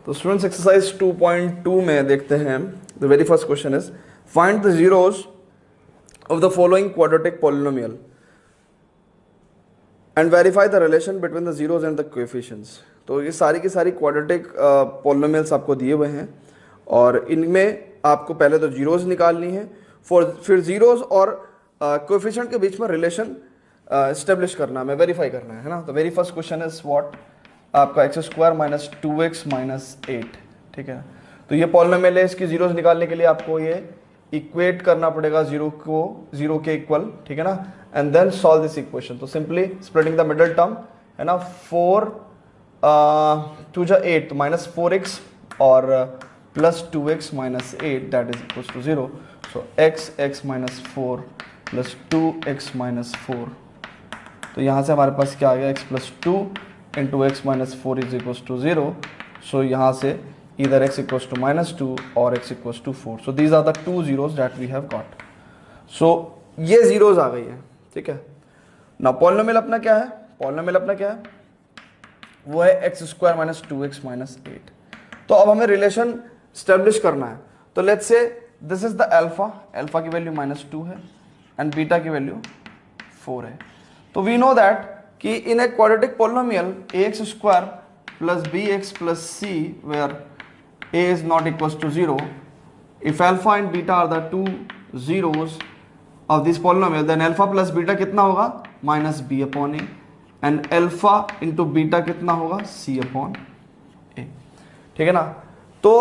तो students exercise 2.2 में देखते हैं, the very first question is find the zeros of the following quadratic polynomial and verify the relation between the zeros and the coefficients. तो ये सारी की सारी क्वाड्रेटिक पॉलिनोमियल्स आपको दिए हुए हैं और इनमें आपको पहले तो जीरोस निकालनी है, फिर जीरोस और कोएफिशिएंट के बीच में रिलेशन एस्टेब्लिश करना है, वेरीफाई करना है ना। तो very first question is what, आपका x square minus 2x minus 8, ठीक है। तो ये पॉलिनोमियल है, इसकी जीरोस निकालने के लिए आपको ये इक्वेट करना पड़ेगा जीरो को जीरो के इक्वल, ठीक है ना, and then solve this equation. तो simply splitting the middle term है ना, 4 2 जा 8 तो माइनस 4x और plus 2x minus 8 that is equal to 0। So x minus 4 plus 2x minus 4, तो यहाँ से हमारे पास क्या आ गया, x plus 2 into x minus 4 is equal to 0। So यहाँ से इधर x इक्वल्स टू माइनस 2 और x equals to 4। So these are the two zeros that we have got. So ये जीरोस आ गई है, ठीक है ना। पॉलिनोमियल अपना क्या है, पॉलिनोमियल अपना क्या है, वो है x square minus 2x minus 8। तो अब हमें रिलेशन स्टेब्लिश करना है। तो let's say this is the alpha, alpha की वैल्यू माइनस 2 है एंड बीटा की वैल्यू 4 है। तो वी नो दैट कि in a quadratic polynomial ax square plus bx plus c where a is not equals to 0, if alpha and beta are the two zeros of this polynomial, then alpha plus beta कितना होगा, minus b upon a, and alpha into beta कितना होगा, c upon a, ठीक है ना। तो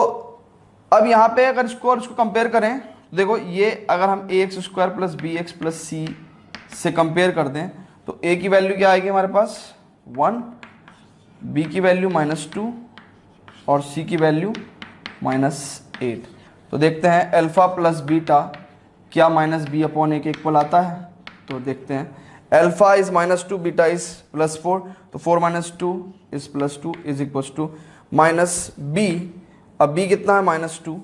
अब यहाँ पे अगर इसको और इसको कंपेयर करें, देखो ये अगर हम ax square plus bx plus c से कंपेयर कर दें तो a की वैल्यू क्या आएगी हमारे पास 1, b की वैल्यू माइनस 2 और c की वैल्यू माइनस 8। तो देखते हैं अल्फा प्लस बीटा क्या माइनस b अपॉन a के इक्वल आता है। तो देखते हैं alpha is minus 2, beta is plus 4, तो 4 minus 2 is plus 2 is equal to minus b। अब b कितना है, माइनस 2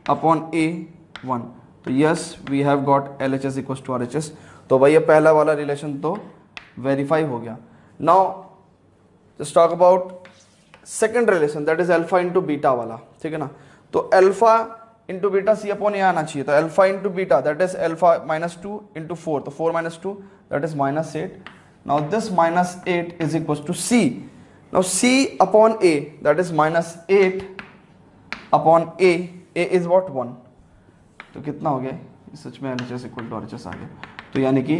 अपॉन a 1। तो yes we have got LHS equal to RHS। तो भाई ये पहला वाला रिलेशन तो वेरीफाई हो गया। Now just talk about second relation, that is alpha into beta वाला, ठीक है ना। तो alpha into beta c upon a आना चाहिए। तो alpha into beta that is alpha minus 2 into 4, तो 4 minus 2 that is minus 8। Now this minus 8 is equal to c. Now c upon a that is minus 8 upon a is what 1। तो कितना हो गया, सच में LHS equal to RHS आ गया। तो यानी कि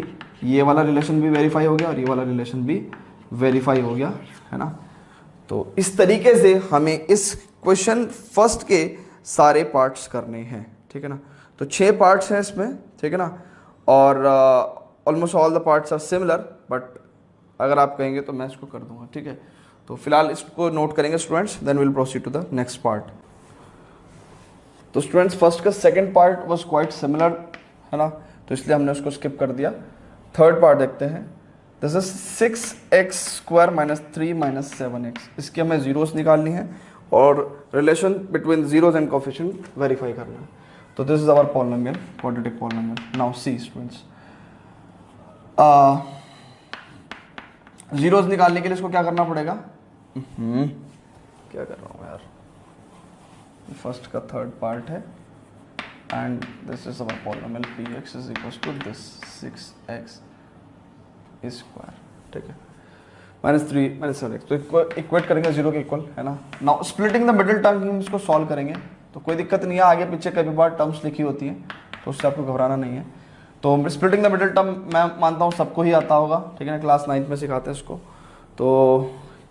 ये वाला रिलेशन भी वेरीफाई हो गया और ये वाला रिलेशन भी वेरीफाई हो गया, है ना। तो इस तरीके से हमें इस क्वेश्चन फर्स्ट के सारे पार्ट्स करने हैं, ठीक है ना। तो 6 पार्ट्स हैं इसमें, ठीक है ना, और almost all the parts are similar, but अगर आप कहेंगे तो मैं इसको कर दूंगा, ठीक है। तो फिलहाल इसको नोट करेंगे students, then will proceed to the next part. तो स्टूडेंट्स फर्स्ट का second part was quite similar, है ना, तो इसलिए हमने उसको स्किप कर दिया। थर्ड पार्ट देखते हैं। This is 6x square minus 3 minus 7x। इसकी हमें जीरोस निकालनी है और relation between zeros and coefficient verify करना है। तो this is our polynomial, quadratic polynomial. Now see students, zeros निकालने के लिए इसको क्या करना पड़ेगा, क्या कर रहा हूँ यार, फर्स्ट का थर्ड पार्ट है and this is our polynomial px is equals to this 6x square, ठीक है, माइनस 3 माइनस 7x। तो इक्वेट करेंगे जीरो के इक्वल, है ना। Now splitting the middle term हम इसको सॉल्व करेंगे, तो कोई दिक्कत नहीं है, आगे पीछे कभी बार टर्म्स लिखी होती हैं तो उससे आपको घबराना नहीं है। तो स्प्लिटिंग द मिडिल टर्म मैं मानता हूँ सबको ही आता होगा, ठीक है ना, क्लास 9th में सिखाते हैं इसको। तो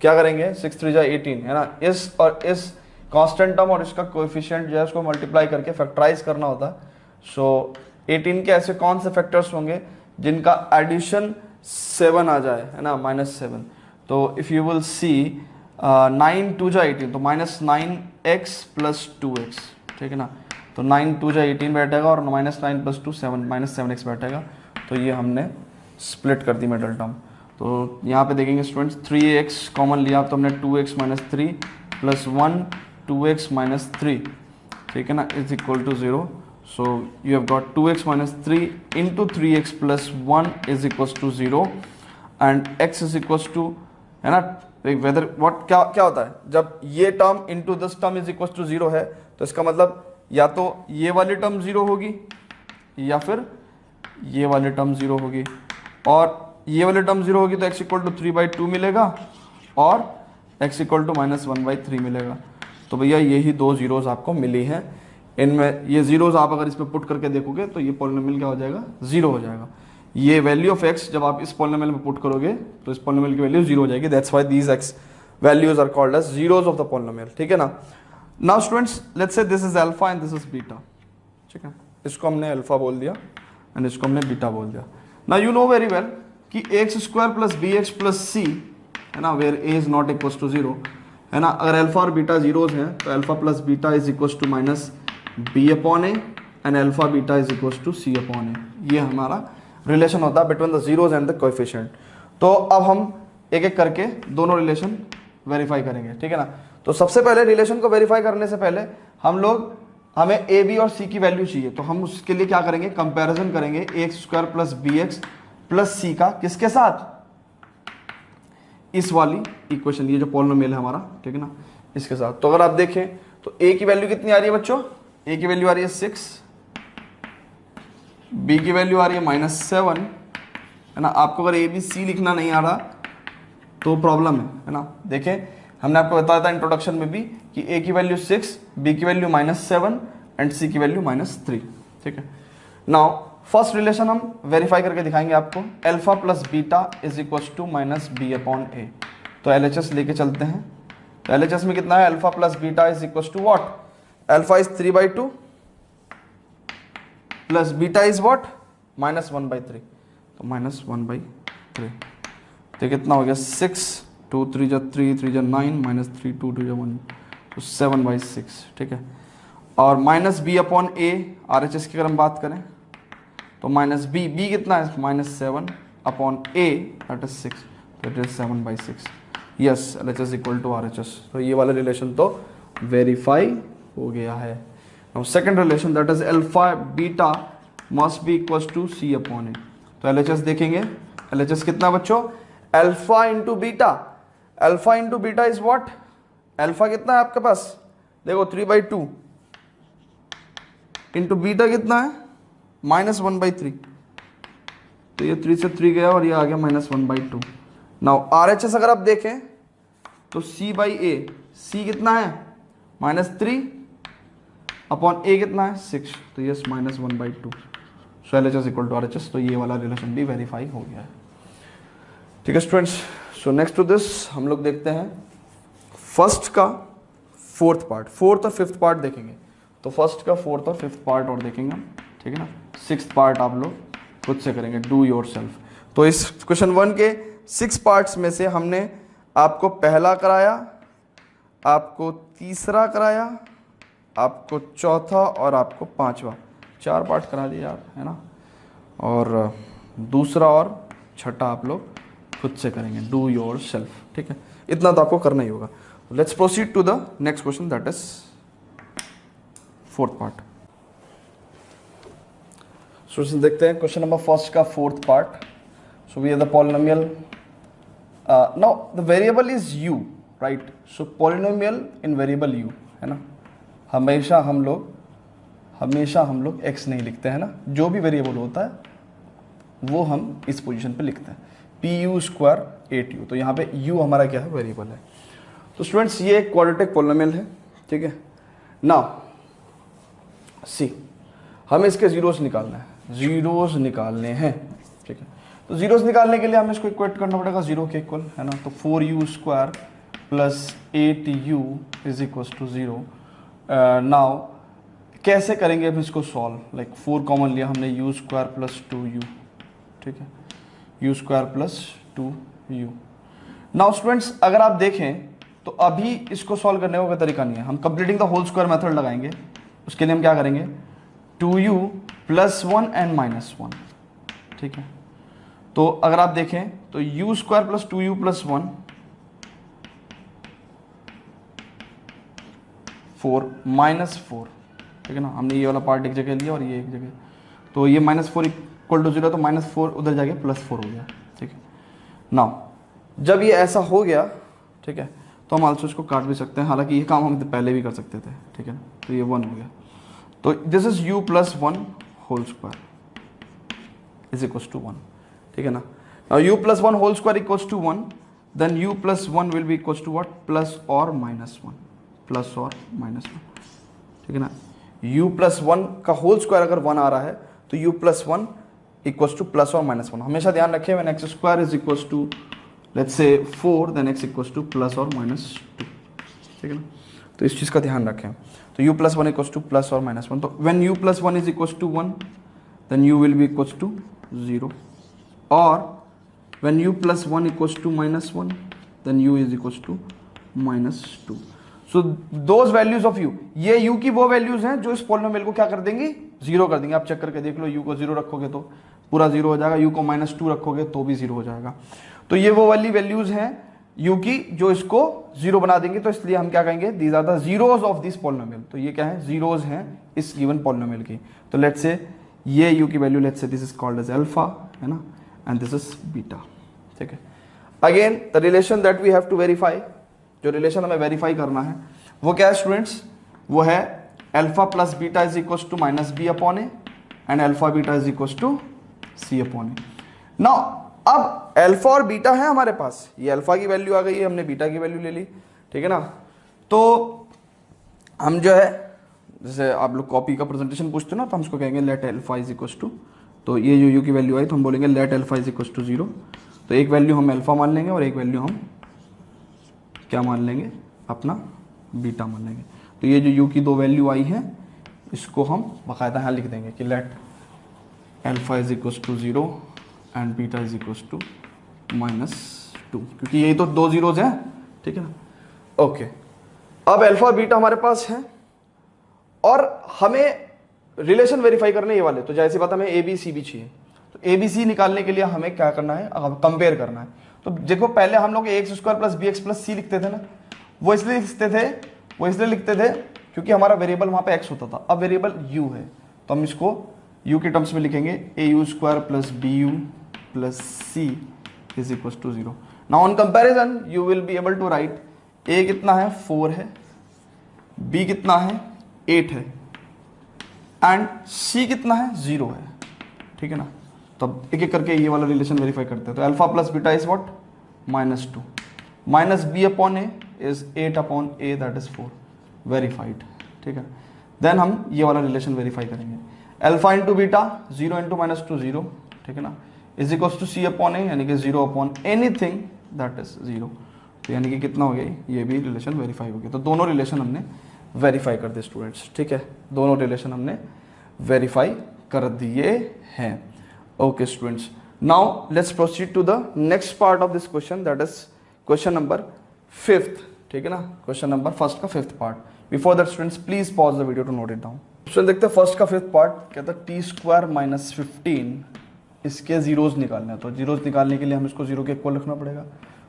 क्या करेंगे, 6 3 जा 18, है ना, इस और इस कांस्टेंट टर्म और इसका कोएफिशिएंट जो है उसको मल्टीप्लाई करके फैक्टराइज करना होता है। सो 18 के ऐसे कौन से फैक्टर्स होंगे जिनका एडिशन 7 आ जाए, है ना, माइनस 7। तो इफ यू विल सी 9 2 जा 18, तो माइनस 9x प्लस 2x, ठीक है ना। तो 9 2 जा 18 बैठेगा और माइनस 9 प्लस 2 7 माइनस 7x बैठेगा। तो ये हमने स्प्लिट कर दी मिडल टर्म। तो यहाँ पे देखेंगे स्टूडेंट्स 3x कॉमन लिया तो हमने 2x minus 3 plus 1 2x minus 3, ठीक है ना, is equal to 0। So you have got 2x minus 3 into 3x plus 1 is equal to 0 and x is equal to, है ना, वेदर व्हाट क्या क्या होता है जब ये term into this term is equal to 0 है, तो इसका मतलब या तो ये वाली टर्म 0 होगी या फिर ये वाली टर्म 0 होगी, और ये वाली टर्म 0 होगी तो x इक्वल टू 3/2 मिलेगा और x इक्वल टू -1/3 मिलेगा। तो भैया यही दो जीरोज आपको मिली हैं, इनमें ये जीरोज आप अगर इसमें पुट करके देखोगे तो ये पॉलिनोमियल क्या हो जाएगा, 0 हो जाएगा। ये वैल्यू ऑफ x जब आप इस पॉलिनोमियल में पुट करोगे तो इस पॉलिनोमियल की वैल्यू 0 हो जाएगी। That's why these x values are called as zeros of the polynomial, ठीक है ना। Now students let's say this is alpha and this is beta, ठीक है, इसको हमने अल्फा बोल दिया एंड इसको हमने बीटा बोल दिया। Now you know very well कि x² plus bx plus c है ना, where a is not equal to 0 है ना। अगर अल्फा और बीटा जीरोज हैं तो alpha plus beta is equal to minus b upon a and alpha beta is equal to c upon a. ये हमारा रिलेशन होता है between the zeros and the coefficient. तो अब हम एक एक करके दोनों रिलेशन वेरीफाई करेंगे, ठीक है ना। तो सबसे पहले रिलेशन को वेरीफाई करने से पहले हमें ए बी और सी की वैल्यू चाहिए, तो हम उसके लिए क्या करेंगे, कंपैरिजन करेंगे x² plus bx plus c का किसके साथ, इस वाली इक्वेशन, ये जो पॉलिनोमियल है हमारा, ठीक है ना, इसके साथ। तो अगर आप देखें तो a की वैल्यू कितनी आ रही है बच्चों, a की वैल्यू आ रही है 6, b की वैल्यू आ रही है -7 है ना। आपको अगर a b c लिखना नहीं आ रहा तो प्रॉब्लम है ना। देखें हमने आपको बताया था इंट्रोडक्शन में भी कि a की वैल्यू 6, b की वैल्यू -7 एंड c की वैल्यू -3, ठीक है। नाउ फर्स्ट रिलेशन हम वेरीफाई करके दिखाएंगे आपको, alpha plus beta is equal to -b upon a. तो LHS लेके चलते हैं। तो LHS में कितना है, alpha plus beta is equal to what, alpha is 3/2 plus beta is what -1/3, तो -1/3। तो कितना हो गया 6, 2 3 जा 3 3 जा 9 -3 2 2 जा 1, तो 7/6, ठीक है। और -b अपॉन ए RHS की अगर हम बात करें तो -b कितना है -7 अपॉन a दैट इज 6, तो it is 7/6। Yes, LHS equal to RHS। तो ये वाला रिलेशन तो वेरीफाई हो गया है। Now second relation that is alpha beta must be equal to c upon a। तो LHS देखेंगे, LHS कितना बच्चों, alpha into beta, alpha into beta is what, alpha कितना है आपके पास, देखो 3/2 इंटू बीटा कितना है -1/3, तो ये 3 से 3 गया और ये आ गया -1/2। नाउ RHS अगर आप देखें तो c/a, c कितना है -3 अपॉन a कितना है 6, तो ये -1/2। सो LHS इक्वल टू RHS। तो ये वाला रिलेशन भी वेरीफाई हो गया है, ठीक है students. So next to this हम लोग देखते हैं फर्स्ट का फोर्थ पार्ट, फोर्थ और फिफ्थ पार्ट देखेंगे। तो फर्स्ट का फोर्थ और फिफ्थ पार्ट और देखेंगे हम, ठीक है ना। सिक्स्थ पार्ट आप लोग खुद से करेंगे, डू योर सेल्फ। तो इस क्वेश्चन 1 के 6 पार्ट्स में से हमने आपको पहला कराया, आपको तीसरा कराया, आपको चौथा और आपको पांचवा, 4 पार्ट करा दिए आप, है ना। और दूसरा और छठा आप लोग खुद से करेंगे, डू योर सेल्फ, ठीक है। इतना तो आपको करना ही होगा। Let's proceed to the next question that is fourth part. So देखते हैं क्वेश्चन नंबर फर्स्ट का fourth part. So we have the polynomial, now the variable is u, right. So polynomial in variable u, है ना। हमेशा हम लोग x नहीं लिखते हैं ना, जो भी वेरिएबल होता है वो हम इस पोजीशन पे लिखते हैं, pu² 8u। तो यहाँ पे u हमारा क्या है, वेरिएबल है। तो स्टूडेंट्स ये एक क्वाड्रेटिक पॉलिनोमियल है, ठीक है। नाउ सी, हमें इसके जीरोस निकालना है, जीरोस निकालने हैं, ठीक है। तो जीरोस निकालने के लिए हमें इसको इक्वेट करना पड़ेगा 0 के इक्वल, है ना। तो 4u² plus 8u is equal to 0। Now कैसे करेंगे अब इसको सॉल्व, लाइक 4 कॉमन लिया हमने, u² प्लस 2u, ठीक है, u² plus 2u। Now students अगर आप देखें तो अभी इसको सॉल्व करने का कोई तरीका नहीं है, हम completing the whole square method लगाएंगे। उसके लिए हम क्या करेंगे, 2u प्लस 1 एंड -1, ठीक है। तो अगर आप देखें तो u² प्लस 2u प्लस 1 4 -4, ठीक है ना। हमने ये वाला पार्ट एक जगह लिया और ये एक जगह, तो ये -4 इक्वल टू 0, तो -4 उधर जाके +4 हो गया, ठीक है। नाउ जब ये ऐसा हो गया ठीक है, तो हम आल्सो इसको काट भी सकते हैं, हालांकि ये काम हम पहले भी कर सकते थे, ठीक है ना। तो ये 1 हो गया, तो this is u plus 1 whole square is equals to 1, ठीक है ना। Now u plus 1 whole square equals to 1, then u plus 1 will be equals to what, plus और माइनस 1, प्लस और माइनस 1, ठीक है ना। u प्लस 1 का होल स्क्वायर अगर 1 आ रहा है तो u plus 1 equals to plus और माइनस 1। हमेशा ध्यान रखें, when x square is equals to let's say 4 then x equals to plus और माइनस 2, ठीक है ना। तो इस चीज़ का ध्यान रखें। तो u plus 1 equals to plus और माइनस 1, तो when u plus 1 is equals to 1 then u will be equals to 0, और when u plus 1 equals to minus 1 then u is equals to minus 2. so those values of u, ये u की वो values हैं जो इस polynomial को क्या कर देंगी, जीरो कर देंगे। आप चेक करके देख लो, u को जीरो रखोगे तो पूरा जीरो हो जाएगा, u को माइनस 2 रखोगे तो भी जीरो हो जाएगा। तो ये वो वाली वैल्यूज हैं u की जो इसको जीरो बना देंगे, तो इसलिए हम क्या कहेंगे, these are the zeros of this polynomial. तो ये क्या है, जीरोज हैं इस गिवन पॉलिनोमियल की। तो लेट्स से ये u की value let's say this is called as alpha, है ना, एंड दिस इज बीटा, ठीक है। Again the relation that we have to verify, जो रिलेशन हमें वेरीफाई करना है वो क्या है स्टूडेंट्स, वो है alpha plus beta is equals to minus b upon a and alpha beta is equals to c upon a. Now अब अल्फा और बीटा है हमारे पास, ये अल्फा की वैल्यू आ गई है, हमने बीटा की वैल्यू ले ली, ठीक है ना। तो हम जो है, जैसे आप लोग कॉपी का प्रेजेंटेशन पूछते हो ना, तो हम इसको कहेंगे let alpha is equals to, तो ये जो u की वैल्यू आई तो हम बोलेंगे let alpha is equals to 0। तो एक वैल्यू हम अल्फा मान लेंगे और एक वैल्यू हम क्या मान लेंगे, अपना बीटा मान लेंगे। तो ये जो u की दो वैल्यू आई हैं इसको हम बाकायदा यहाँ लिख देंगे कि let alpha is equals to 0 and beta is equals to -2, क्योंकि यही तो दो जीरोज हैं, ठीक है ना। ओके, अब अल्फा बीटा हमारे पास है और हमें रिलेशन वेरीफाई करने ये वाले, तो जैसी बात हमें ए बी सी भी चाहिए। तो ए बी सी निकालने के लिए हमें क्या करना है, कंपेयर करना है। तो देखो पहले हम लोग x square plus b x plus c लिखते थे ना, वो इसलिए लिखते थे क्योंकि हमारा वेरिएबल वहां पे एक्स होता था। अब वेरिएबल यू है तो हम इसको यू के टर्म्स में लिखेंगे, a u square plus b u plus c is equal to 0। Now on comparison you will be able to write a कितना है 4 है, बी कितना है 8 है एंड सी कितना है 0 है, ठीक है ना। तब एक एक करके ये वाला रिलेशन वेरीफाई करते हैं। तो alpha plus beta is what, -2 minus b upon a is 8 upon a that is 4, verified, ठीक है। देन हम ये वाला रिलेशन वेरीफाई करेंगे, अल्फा इंटू बीटा 0 इंटू -2 0, ठीक है ना, is equals to c upon a यानी कि 0 अपॉन एनीथिंग दैट इज 0। तो यानी कि कितना हो गया, ये भी रिलेशन वेरीफाई हो गया। तो दोनों रिलेशन हमने वेरीफाई कर दिए स्टूडेंट्स, ठीक है, दोनों रिलेशन हमने वेरीफाई कर दिए हैं। Okay students, now let's proceed to the next part of this question, that is question number 5th, ठीक है ना, क्वेश्चन नंबर फर्स्ट का 5th part. Before that students please pause the video to note it down. Student देखते हैं first का 5th part, कहता है T square minus 15, इसके जीरोज निकालना है। तो जीरोज निकालने के लिए हम इसको 0 के इक्वल रखना पड़ेगा।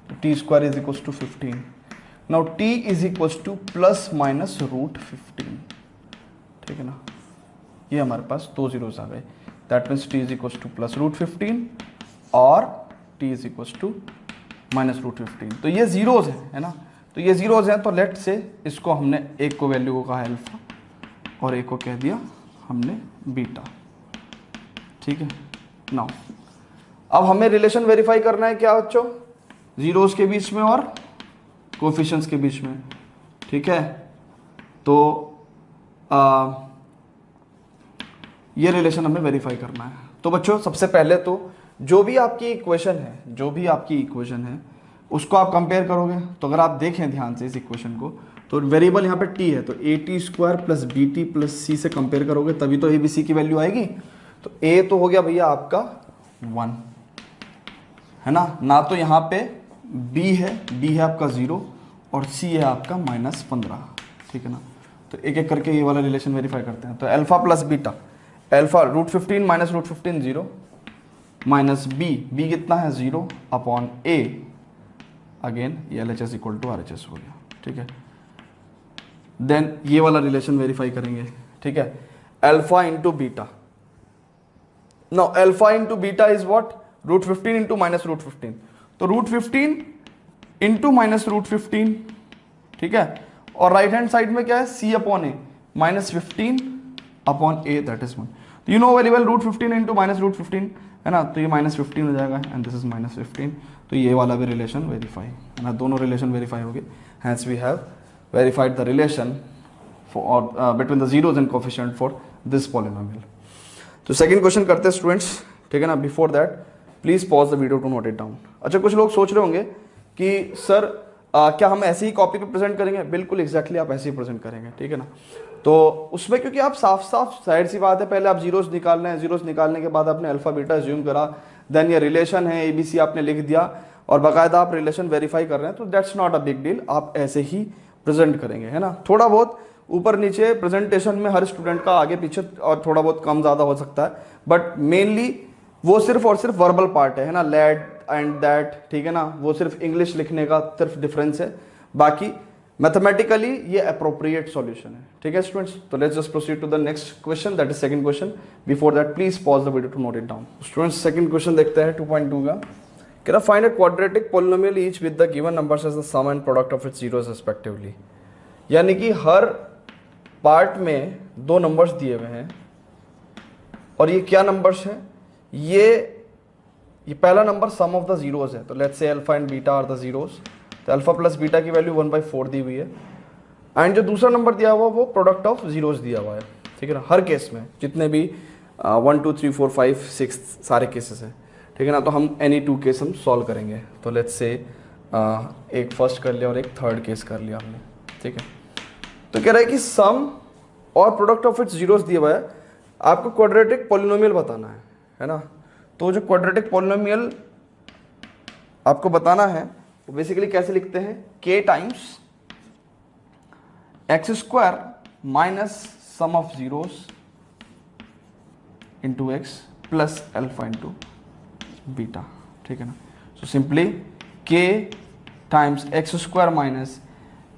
तो t square is equals to 15, now t is equals to plus minus root 15, ठीक है ना। ये हमारे पास दो जीरोस आ गए, that means t is equals to plus root 15 और t is equals to minus root 15। तो ये जीरोस है ना, तो ये जीरोस हैं। तो लेट से इसको हमने एक को वैल्यू को कहा अल्फा और एक को कह दिया हमने बीटा, ठीक है। नाउ अब हमें रिलेशन वेरीफाई करना है क्या बच्चों, जीरोस के बीच में और कोफिशिएंट्स के बीच में, ठीक है। तो ये रिलेशन हमें वेरीफाई करना है। तो बच्चों सबसे पहले तो जो भी आपकी इक्वेशन है उसको आप कंपेयर करोगे। तो अगर आप देखें ध्यान से इस इक्वेशन को, तो वेरिएबल यहाँ पे t है, तो a t square plus b t plus c से कंपेयर करोगे तभी तो ए बी सी की वैल्यू आएगी। तो a तो हो गया भैया आपका 1, है ना तो यहाँ पे b है आपका 0 और c है आपका -15, ठीक है ना। तो एक एक करके ये वाला रिलेशन वेरीफाई करते हैं। तो alpha plus beta, alpha root 15 minus root 15 0 minus b कितना है 0 अपॉन a, अगेन ये LHS इक्वल टू RHS हो गया, ठीक है। देन ये वाला रिलेशन वेरीफाई करेंगे, ठीक है, alpha into beta. Now alpha into beta is what, root 15 into minus root 15। तो रूट 15 इंटू माइनस रूट 15, ठीक है, और राइट हैंड साइड में क्या है, c upon a minus 15 upon a, that is 1। You know very well root 15 into minus root 15 है ना, तो ये माइनस 15 हो जाएगा एंड दिस इज माइनस 15, तो ये वाला भी रिलेशन वेरीफाई है ना, दोनों रिलेशन वेरीफाई हो गए। Hence we have verified the relation for between the zeros and coefficient for this polynomial. तो सेकंड क्वेश्चन करते हैं स्टूडेंट्स, ठीक है ना। Before that please pause the video to note it down. अच्छा, कुछ लोग सोच रहे होंगे कि सर क्या हम ऐसे ही कॉपी पे प्रेजेंट करेंगे? बिल्कुल एग्जैक्टली आप ऐसे ही प्रेजेंट करेंगे, ठीक है ना। तो उसमें क्योंकि आप साफ साफ जाहिर सी बात है, पहले आप जीरोस निकाल रहे हैं, जीरोस निकालने के बाद आपने अल्फा बीटा ज्यूम करा, देन ये रिलेशन है ABC आपने लिख दिया और बाकायदा आप रिलेशन वेरीफाई कर रहे हैं, तो that's not a big deal, आप ऐसे ही प्रेजेंट करेंगे, है ना। थोड़ा बहुत ऊपर नीचे प्रेजेंटेशन में हर स्टूडेंट का आगे पीछे और थोड़ा बहुत कम ज़्यादा हो सकता है, बट मेनली वो सिर्फ और सिर्फ वर्बल पार्ट है ना, लेट एंड दैट, ठीक है ना, वो सिर्फ इंग्लिश लिखने का सिर्फ डिफरेंस है, बाकी मैथमेटिकली ये अप्रोप्रिएट सॉल्यूशन है, ठीक है स्टूडेंट्स। तो let's just proceed to the next question, that is second question. Before that please pause the video to note it down. Students second question देखते हैं 2.2 का। कह रहा find a quadratic polynomial each with the given numbers as the sum and product of its zeros respectively. यानी कि हर part में दो numbers दिए हुए हैं और ये क्या नंबर्स हैं, ये पहला number sum of the zeros है, तो let's say alpha and beta are the zeros, तो अल्फा प्लस बीटा की वैल्यू 1/4 दी हुई है, एंड जो दूसरा नंबर दिया हुआ वो प्रोडक्ट ऑफ जीरोस दिया हुआ है, ठीक है ना। हर केस में जितने भी 1 2 3 4 5 6 सारे केसेस हैं, ठीक है ना। तो हम एनी 2 केस हम सॉल्व करेंगे, तो लेट्स से एक फर्स्ट कर लिया और एक थर्ड केस कर लिया हमने, ठीक है। तो कह रहा है कि सम और प्रोडक्ट ऑफ इट्स जीरोस दिया हुआ है, आपको क्वाड्रेटिक पॉलिनोमियल बताना है ना। तो जो क्वाड्रेटिक पॉलिनोमियल आपको बताना है वो बेसिकली कैसे लिखते हैं, k times x square minus sum of zeros into x plus alpha into beta, ठीक है ना। So simply k times x square minus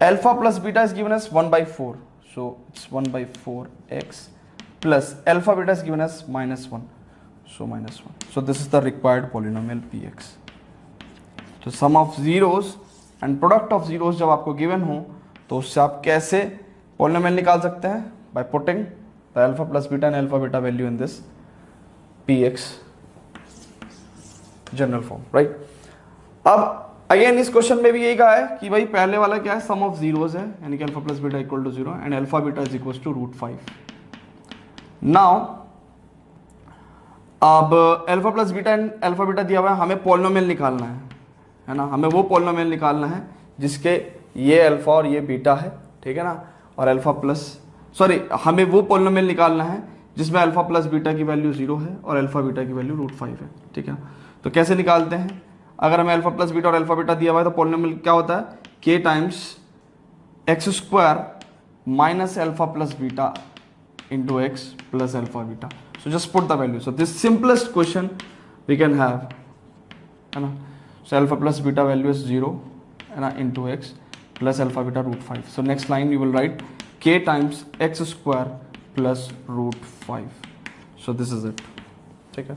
alpha plus beta is given as 1/4, so it's 1/4x plus alpha beta is given as -1, so -1. So this is the required polynomial px. तो sum of zeros and product of zeros जब आपको given हो तो उससे आप कैसे polynomial निकाल सकते हैं, by putting the alpha plus beta and alpha beta value in this px general form, right. अब अगेन इस क्वेश्चन में भी यही कहा है कि भाई पहले वाला क्या है, सम ऑफ जीरोस है, यानी कि alpha plus beta equal to 0 and alpha beta is equal to √5। Now अब alpha plus beta and alpha beta दिया हुआ है, हमें पॉलिनोमियल निकालना है ना, हमें वो पॉलिनोमियल निकालना है जिसके ये अल्फा और ये बीटा है, ठीक है ना, और अल्फा प्लस हमें वो पॉलिनोमियल निकालना है जिसमें अल्फा प्लस बीटा की वैल्यू 0 है और अल्फा बीटा की वैल्यू √5 है, ठीक है। तो कैसे निकालते हैं, अगर हमें अल्फा प्लस बीटा और अल्फा बीटा दिया हुआ है तो पॉलिनोमियल क्या होता है, k times x square minus alpha plus beta into x plus alpha beta. So just put the value, so this simplest question we can have, है ना। So alpha plus beta value is 0, है ना, into x plus alpha beta √5। So next line you will write k times x square plus √5। So this is it, ठीक है।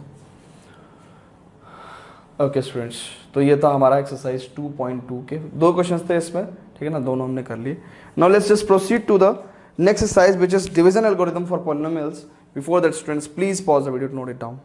Okay students, तो ये था हमारा एक्सरसाइज 2.2 के 2 क्वेश्चंस थे इसमें, ठीक है ना, दोनों हमने कर लिए। Now let's just proceed to the next exercise which is division algorithm for polynomials. Before that students please pause the video to note it down.